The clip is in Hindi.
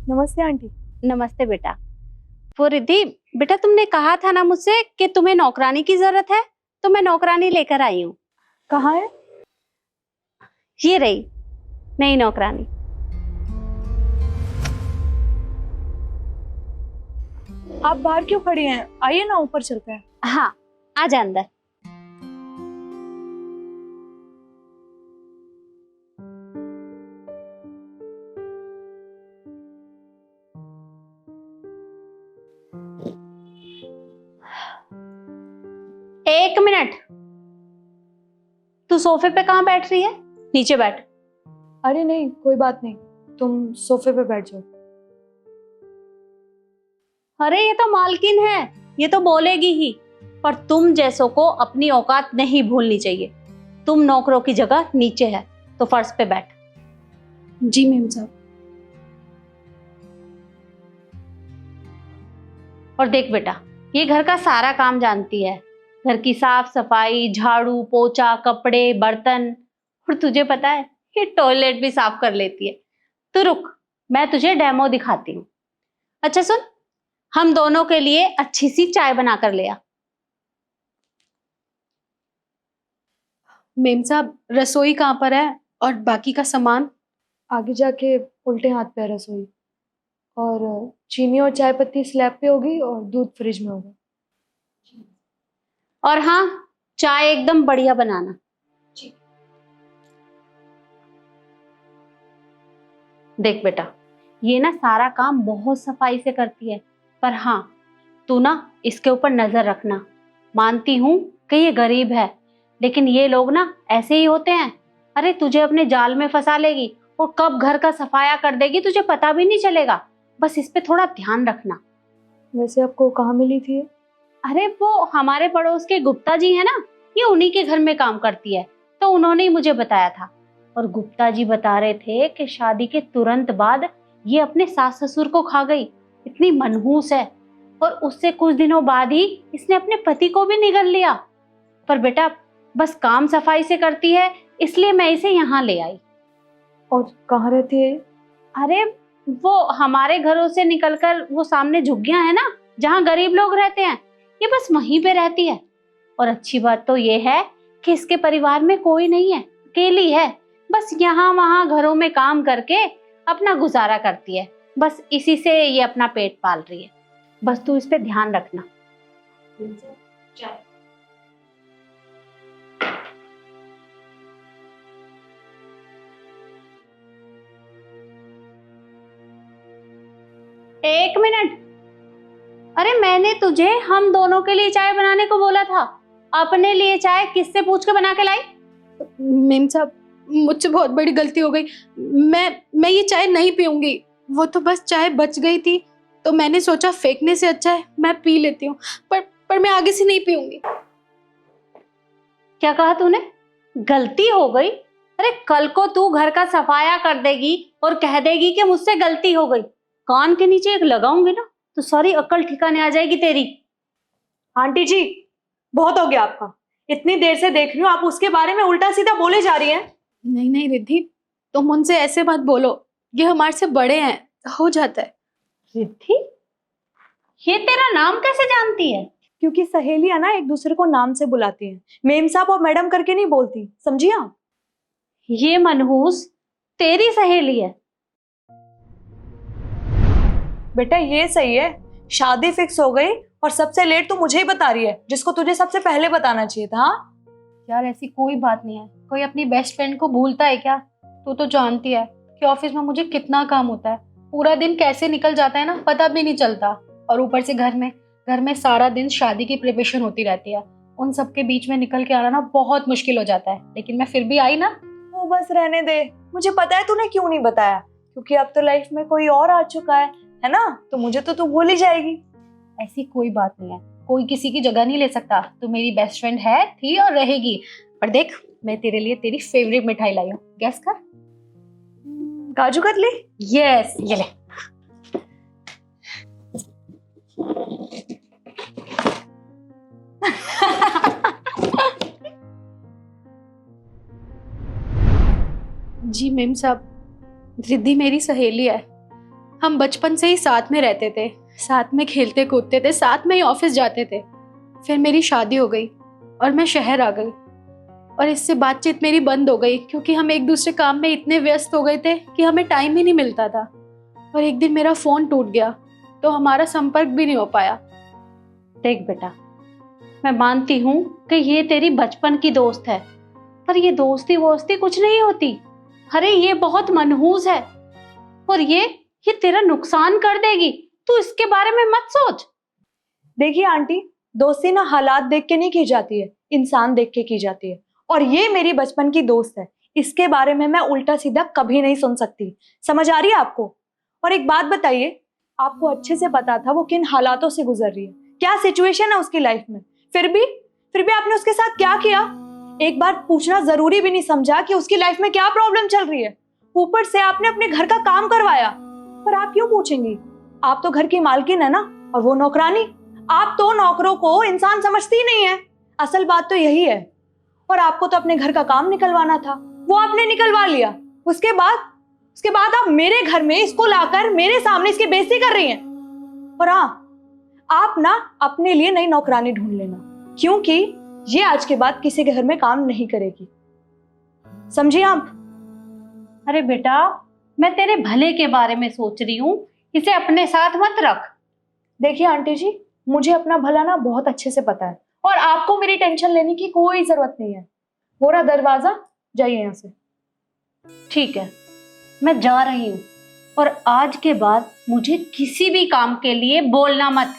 नमस्ते आंटी। नमस्ते बेटा। वो रिद्धि, बेटा तुमने कहा था ना मुझसे कि तुम्हें नौकरानी की जरूरत है, तो मैं नौकरानी लेकर आई हूँ। कहाँ है? ये रही नई नौकरानी। आप बाहर क्यों खड़ी हैं? आइए ना, ऊपर चलते हैं। हाँ, आजा अंदर। एक मिनट, तू सोफे पे कहाँ बैठ रही है? नीचे बैठ। अरे नहीं, कोई बात नहीं, तुम सोफे पे बैठ जाओ। अरे ये तो मालकिन है, ये तो बोलेगी ही, पर तुम जैसों को अपनी औकात नहीं भूलनी चाहिए। तुम नौकरों की जगह नीचे है, तो फर्श पे बैठ। जी मेम साहब। और देख बेटा, ये घर का सारा काम जानती है, घर की साफ सफाई, झाड़ू पोछा, कपड़े, बर्तन, और तुझे पता है ये टॉयलेट भी साफ कर लेती है। तो रुक, मैं तुझे डेमो दिखाती हूँ। अच्छा सुन, हम दोनों के लिए अच्छी सी चाय बना कर ले आ। मेम साहब, रसोई कहाँ पर है और बाकी का सामान? आगे जाके उल्टे हाथ पे है रसोई, और चीनी और चाय पत्ती स्लैब पे होगी और दूध फ्रिज में होगा। और हाँ, चाय एकदम बढ़िया बनाना। देख बेटा, ये ना सारा काम बहुत सफाई से करती है, पर हाँ तू ना इसके ऊपर नजर रखना। मानती हूँ कि ये गरीब है, लेकिन ये लोग ना ऐसे ही होते हैं। अरे तुझे अपने जाल में फंसा लेगी और कब घर का सफाया कर देगी तुझे पता भी नहीं चलेगा। बस इस पे थोड़ा ध्यान रखना। वैसे आपको कहाँ मिली थी ये? अरे वो हमारे पड़ोस के गुप्ता जी है ना, ये उन्हीं के घर में काम करती है, तो उन्होंने ही मुझे बताया था। और गुप्ता जी बता रहे थे कि शादी के तुरंत बाद ये अपने सास ससुर को खा गई, इतनी मनहूस है। और उससे कुछ दिनों बाद ही इसने अपने पति को भी निगल लिया। पर बेटा बस काम सफाई से करती है, इसलिए मैं इसे यहाँ ले आई। और कहाँ रहती है ये? अरे वो हमारे घरों से निकलकर वो सामने झुग्गियां है ना, जहाँ गरीब लोग रहते हैं, ये बस वहीं पे रहती है। और अच्छी बात तो ये है कि इसके परिवार में कोई नहीं है, अकेली है। बस यहाँ वहाँ घरों में काम करके अपना गुजारा करती है। बस इसी से ये अपना पेट पाल रही है। बस तू इस पे ध्यान रखना। एक मिनट, अरे मैंने तुझे हम दोनों के लिए चाय बनाने को बोला था। अपने लिए चाय किससे पूछ के बना के लाई? मेम साहब, मुझसे बहुत बड़ी गलती हो गई। मैं ये चाय नहीं पीऊंगी। वो तो बस चाय बच गई थी, तो मैंने सोचा फेंकने से अच्छा है मैं पी लेती हूँ। पर मैं आगे से नहीं पीऊंगी। क्या कहा तूने? गलती हो गई? अरे कल को तू घर का सफाया कर देगी और कह देगी कि मुझसे गलती हो गई, कान के नीचे एक लगाऊंगी ना तो सारी अक्ल ठिकाने आ जाएगी तेरी। आंटी जी, बहुत हो गया आपका। इतनी देर से देख रही हूँ आप उसके बारे में उल्टा सीधा बोले जा रही हैं। नहीं नहीं रिद्धि, तुम उनसे ऐसे मत बोलो। ये हमारे से बड़े हैं, हो जाता है। रिद्धि, ये तेरा नाम कैसे जानती है? क्योंकि सहेलियां ना एक दूसरे को नाम से बुलाती हैं, मेम साहब और मैडम करके नहीं बोलती, समझी आप? ये मनहूस तेरी सहेली है? बेटा ये सही है, शादी फिक्स हो गई और सबसे लेट तो मुझे ही बता रही है, जिसको तुझे सबसे पहले बताना चाहिए था। हाँ यार ऐसी कोई बात नहीं है। कोई अपनी बेस्ट फ्रेंड को भूलता है क्या? तू तो जानती है कि ऑफिस में मुझे कितना काम होता है। पूरा दिन कैसे निकल जाता है ना, पता भी नहीं चलता। और ऊपर से घर में सारा दिन शादी की प्रिपरेशन होती रहती है। उन सब के बीच में निकल के आना ना बहुत मुश्किल हो जाता है, लेकिन मैं फिर भी आई ना। वो बस रहने दे, मुझे पता है तूने क्यों नहीं बताया, क्योंकि अब तो लाइफ में कोई और आ चुका है ना, तो मुझे तो तू भूल ही जाएगी। ऐसी कोई बात नहीं है, कोई किसी की जगह नहीं ले सकता। तू मेरी बेस्ट फ्रेंड है, थी और रहेगी। पर देख, मैं तेरे लिए तेरी फेवरेट मिठाई लाई हूँ, गेस कर। काजू कतली? यस, ये ले। जी मेम साहब, रिद्धि मेरी सहेली है। हम बचपन से ही साथ में रहते थे, साथ में खेलते कूदते थे, साथ में ही ऑफिस जाते थे। फिर मेरी शादी हो गई और मैं शहर आ गई, और इससे बातचीत मेरी बंद हो गई क्योंकि हम एक दूसरे काम में इतने व्यस्त हो गए थे कि हमें टाइम ही नहीं मिलता था। और एक दिन मेरा फ़ोन टूट गया तो हमारा संपर्क भी नहीं हो पाया। देख बेटा, मैं मानती हूँ कि ये तेरी बचपन की दोस्त है, पर ये दोस्ती वोस्ती कुछ नहीं होती। अरे ये बहुत मनहूस है और ये तेरा नुकसान कर देगी। तू इसके बारे में मत सोच। देखिए आंटी, दोस्ती ना हालात देख के नहीं की जाती है, इंसान देख के की जाती है। और ये मेरी बचपन की दोस्त है, इसके बारे में मैं उल्टा सीधा कभी नहीं सुन सकती। समझ आ रही है आपको? और एक बात बताइए, आपको अच्छे से पता था वो किन हालातों से गुजर रही है, क्या सिचुएशन है उसकी लाइफ में, फिर भी आपने उसके साथ क्या किया? एक बार पूछना जरूरी भी नहीं समझा कि उसकी लाइफ में क्या प्रॉब्लम चल रही है? ऊपर से आपने अपने घर का काम करवाया, पर आप क्यों पूछेंगी? आप तो घर की मालकिन है ना, और वो नौकरानी। आप तो नौकरों को इंसान समझती ही नहीं है। असल बात तो यही है। और आपको तो अपने घर का काम निकलवाना था, वो आपने निकलवा लिया। उसके बाद आप मेरे घर में इसको लाकर मेरे सामने इसकी बेइज्जती कर रही हैं। और हाँ, आप ना अपने लिए नई नौकरानी ढूंढ लेना, क्योंकि ये आज के बाद किसी के घर में काम नहीं करेगी। समझिए आप? अरे बेटा, मैं तेरे भले के बारे में सोच रही हूँ, इसे अपने साथ मत रख। देखिए आंटी जी, मुझे अपना भला ना बहुत अच्छे से पता है, और आपको मेरी टेंशन लेने की कोई जरूरत नहीं है। वो रहा दरवाजा, जाइए यहाँ से। ठीक है, मैं जा रही हूँ, और आज के बाद मुझे किसी भी काम के लिए बोलना मत।